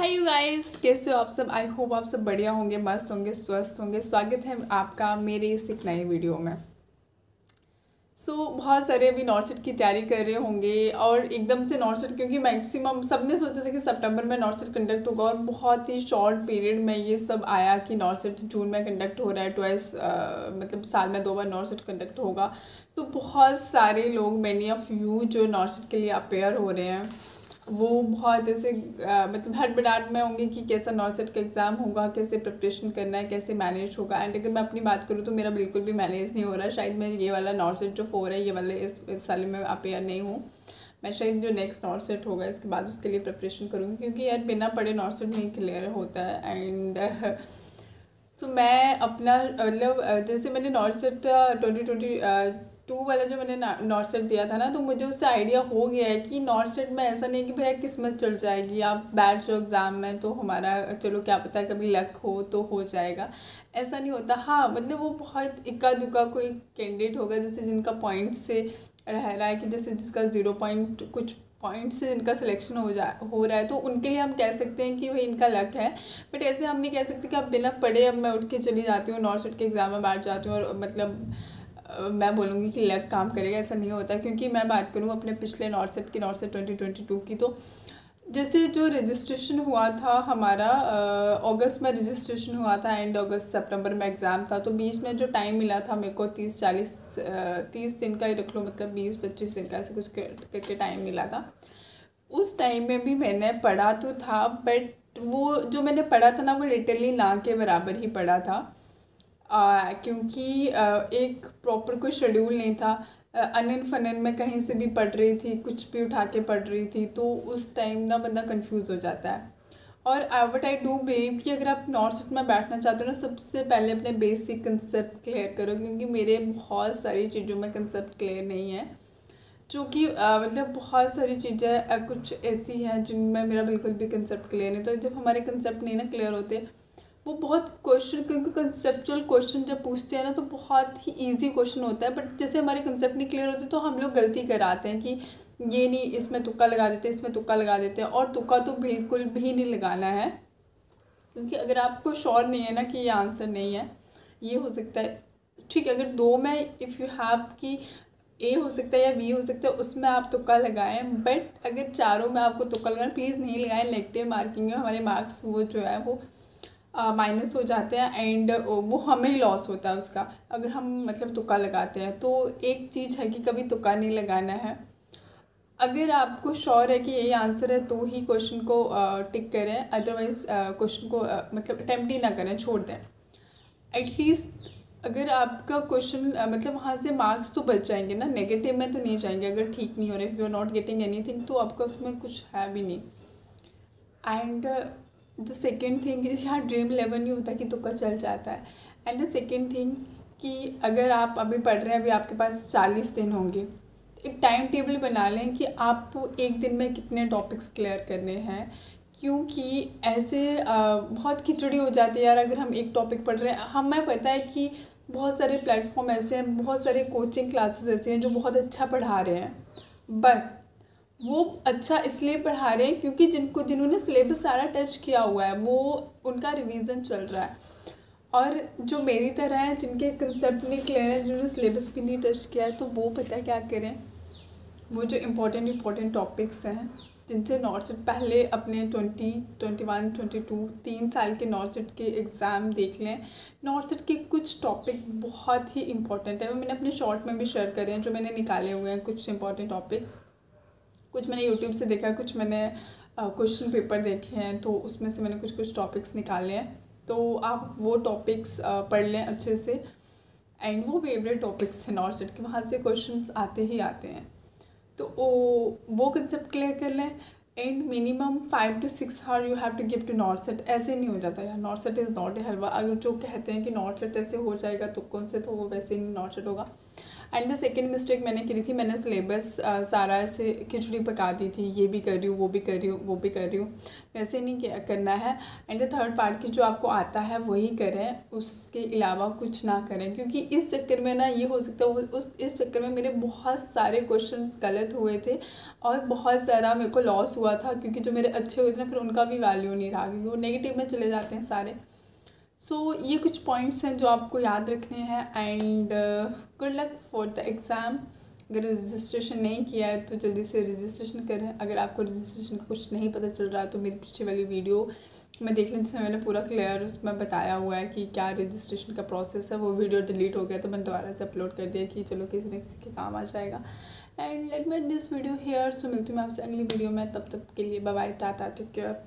Hi you guys, कैसे हो आप सब। आई होप आप सब बढ़िया होंगे, मस्त होंगे, स्वस्थ होंगे। स्वागत है आपका मेरे इस एक नए वीडियो में। बहुत सारे अभी नॉर्सेट की तैयारी कर रहे होंगे और एकदम से नॉर्सेट, क्योंकि मैक्सिमम सबने सोचा था कि सितंबर में नॉर्सेट कंडक्ट होगा और बहुत ही शॉर्ट पीरियड में ये सब आया कि नॉर्सेट जून में कंडक्ट हो रहा है। ट्वाइस मतलब साल में 2 बार नॉर्सेट कंडक्ट होगा। तो बहुत सारे लोग, मैनी ऑफ यू, जो नॉर्सेट के लिए अपेयर हो रहे हैं वो बहुत ऐसे मतलब हड़बड़ाहट में होंगे कि कैसा नॉर्सेट का एग्ज़ाम होगा, कैसे प्रिपरेशन करना है, कैसे मैनेज होगा। एंड अगर मैं अपनी बात करूँ तो मेरा बिल्कुल भी मैनेज नहीं हो रहा। शायद मैं ये वाला नॉर्सेट जो 4 है, ये वाले इस साल में अपेयर नहीं हूँ। मैं शायद जो नेक्स्ट नॉर्सेट होगा इसके बाद उसके लिए प्रिपरेशन करूँगी, क्योंकि यार बिना पढ़े नॉर्सेट नहीं क्लियर होता है। एंड तो मैं अपना मतलब जैसे मैंने नॉर्सेट 2022 वाला जो मैंने नॉर्सेट दिया था ना, तो मुझे उससे आइडिया हो गया है कि नॉर्सेट में ऐसा नहीं कि भैया किस्मत चल जाएगी, आप बैठ जाओ एग्ज़ाम में तो हमारा चलो क्या पता है कभी लक हो तो हो जाएगा। ऐसा नहीं होता। हाँ मतलब वो बहुत इक्का दुक्का कोई कैंडिडेट होगा जैसे जिनका पॉइंट से रह रहा है कि जैसे जिसका 0 पॉइंट कुछ पॉइंट से इनका सिलेक्शन हो रहा है, तो उनके लिए हम कह सकते हैं कि भाई इनका लक है। बट ऐसे हम नहीं कह सकते कि आप बिना पढ़े अब मैं उठ के चली जाती हूँ नॉर्सेट के एग्ज़ाम में बैठ जाती हूँ और मतलब मैं बोलूँगी कि लक काम करेगा। ऐसा नहीं होता। क्योंकि मैं बात करूँ अपने पिछले नॉर्सेट की, नॉर्सेट 2022 की, तो जैसे जो रजिस्ट्रेशन हुआ था हमारा अगस्त में रजिस्ट्रेशन हुआ था, एंड अगस्त सितंबर में एग्ज़ाम था। तो बीच में जो टाइम मिला था मेरे को 30 दिन का ही रख लो, मतलब 20-25 दिन का ऐसे कुछ करके टाइम मिला था। उस टाइम में भी मैंने पढ़ा तो था, बट वो जो मैंने पढ़ा था ना वो लिटरली ना के बराबर ही पढ़ा था। क्योंकि एक प्रॉपर कोई शेड्यूल नहीं था। अनन फनन में कहीं से भी पढ़ रही थी, कुछ भी उठा के पढ़ रही थी, तो उस टाइम ना बंदा कंफ्यूज हो जाता है। और वट आई डू बिलीव कि अगर आप नॉर्सेट में बैठना चाहते हो ना, सबसे पहले अपने बेसिक कंसेप्ट क्लियर करो, क्योंकि मेरे बहुत सारी चीज़ों में कंसेप्ट क्लियर नहीं है। जो कि मतलब बहुत सारी चीज़ें कुछ ऐसी हैं जिनमें मेरा बिल्कुल भी कंसेप्ट क्लियर नहीं। तो जब हमारे कंसेप्ट नहीं ना क्लियर होते, वो बहुत क्वेश्चन, क्योंकि कंसेप्चुअल क्वेश्चन जब पूछते हैं ना तो बहुत ही इजी क्वेश्चन होता है, बट जैसे हमारे कंसेप्ट नहीं क्लियर होते तो हम लोग गलती कराते हैं कि ये नहीं, इसमें तुक्का लगा देते हैं, इसमें तुक्का लगा देते हैं। और तुक्का तो बिल्कुल भी नहीं लगाना है, क्योंकि अगर आपको श्योर नहीं है ना कि ये आंसर नहीं है, ये हो सकता है ठीक है, अगर 2 में इफ़ यू हैव कि ए हो सकता है या बी हो सकता है, उसमें आप तुक्का लगाएं। बट अगर चारों में आपको तुक्का लगाना, प्लीज़ नहीं लगाएं। नेगेटिव मार्किंग में हमारे मार्क्स वो जो है वो माइनस हो जाते हैं, एंड वो हमें ही लॉस होता है उसका, अगर हम मतलब तुक्का लगाते हैं। तो एक चीज़ है कि कभी तुक्का नहीं लगाना है। अगर आपको श्योर है कि यही आंसर है तो ही क्वेश्चन को टिक करें, अदरवाइज़ क्वेश्चन को मतलब अटैम्प्ट ही ना करें, छोड़ दें। एटलीस्ट अगर आपका क्वेश्चन मतलब वहाँ से मार्क्स तो बच जाएंगे ना, नेगेटिव में तो नहीं जाएंगे। अगर ठीक नहीं हो रहे, you are not getting anything, तो आपका उसमें कुछ है भी नहीं। And the second thing is, यहाँ ड्रीम 11 नहीं होता कि तुक्का चल जाता है। एंड द सेकेंड थिंग कि अगर आप अभी पढ़ रहे हैं, अभी आपके पास 40 दिन होंगे, एक टाइम टेबल बना लें कि आप एक दिन में कितने टॉपिक्स क्लियर करने हैं। क्योंकि ऐसे बहुत खिचड़ी हो जाती है यार, अगर हम एक टॉपिक पढ़ रहे हैं। हमें पता है कि बहुत सारे प्लेटफॉर्म ऐसे हैं, बहुत सारे कोचिंग क्लासेस ऐसे हैं जो बहुत अच्छा पढ़ा रहे हैं, बट वो अच्छा इसलिए पढ़ा रहे हैं क्योंकि जिन्होंने सिलेबस सारा टच किया हुआ है, वो उनका रिवीजन चल रहा है। और जो मेरी तरह है, जिनके कंसेप्ट नहीं क्लियर है, जिन्होंने सिलेबस भी नहीं टच किया है, तो वो पता क्या करें, वो जो इम्पोर्टेंट टॉपिक्स हैं जिनसे नॉर्सेट पहले अपने 2021-22 3 साल के नॉर्सेट के एग्ज़ाम देख लें। नॉर्सेट के कुछ टॉपिक बहुत ही इंपॉर्टेंट है, वो मैंने अपने शॉर्ट में भी शेयर करे हैं, जो मैंने निकाले हुए हैं कुछ इंपॉर्टेंट टॉपिक्स। कुछ मैंने यूट्यूब से देखा, कुछ मैंने क्वेश्चन पेपर देखे हैं, तो उसमें से मैंने कुछ टॉपिक्स निकाले हैं। तो आप वो टॉपिक्स पढ़ लें अच्छे से। एंड वो फेवरेट टॉपिक्स हैं नॉर्सेट के, वहाँ से क्वेश्चंस आते ही आते हैं। तो वो कंसेप्ट क्लियर कर लें। And minimum 5 to 6 hour you have to give to NORCET. ऐसे नहीं हो जाता यार, नॉर्सेट इज़ नॉट ए हलवा। अगर जो कहते हैं कि नॉर्सेट ऐसे हो जाएगा तो कौन से, तो वो वैसे नहीं नॉर्सेट होगा। एंड द सेकंड मिस्टेक मैंने करी थी, मैंने सिलेबस सारा ऐसे खिचड़ी पका दी थी, ये भी कर रही हूँ, वो भी कर रही हूँ, वो भी कर रही हूँ, वैसे नहीं करना है। एंड द थर्ड पार्ट की जो आपको आता है वही करें, उसके अलावा कुछ ना करें, क्योंकि इस चक्कर में ना ये हो सकता है इस चक्कर में मेरे बहुत सारे क्वेश्चंस गलत हुए थे और बहुत सारा मेरे को लॉस हुआ था, क्योंकि जो मेरे अच्छे हुए थे ना फिर उनका भी वैल्यू नहीं रहा, क्योंकि वो नेगेटिव में चले जाते हैं सारे। सो ये कुछ पॉइंट्स हैं जो आपको याद रखने हैं। And good luck for the exam. अगर रजिस्ट्रेशन नहीं किया है तो जल्दी से रजिस्ट्रेशन करें। अगर आपको रजिस्ट्रेशन का कुछ नहीं पता चल रहा है तो मेरी पीछे वाली वीडियो में देख लें, जिसमें मैंने पूरा क्लियर उसमें बताया हुआ है कि क्या रजिस्ट्रेशन का प्रोसेस है। वो वीडियो डिलीट हो गया तो मैंने दोबारा से अपलोड कर दिया कि चलो किसी न किसी के काम आ जाएगा। And let me end this video here. So मिलती हूँ मैं आपसे अगली वीडियो में, तब तक के लिए bye bye, tata, take care.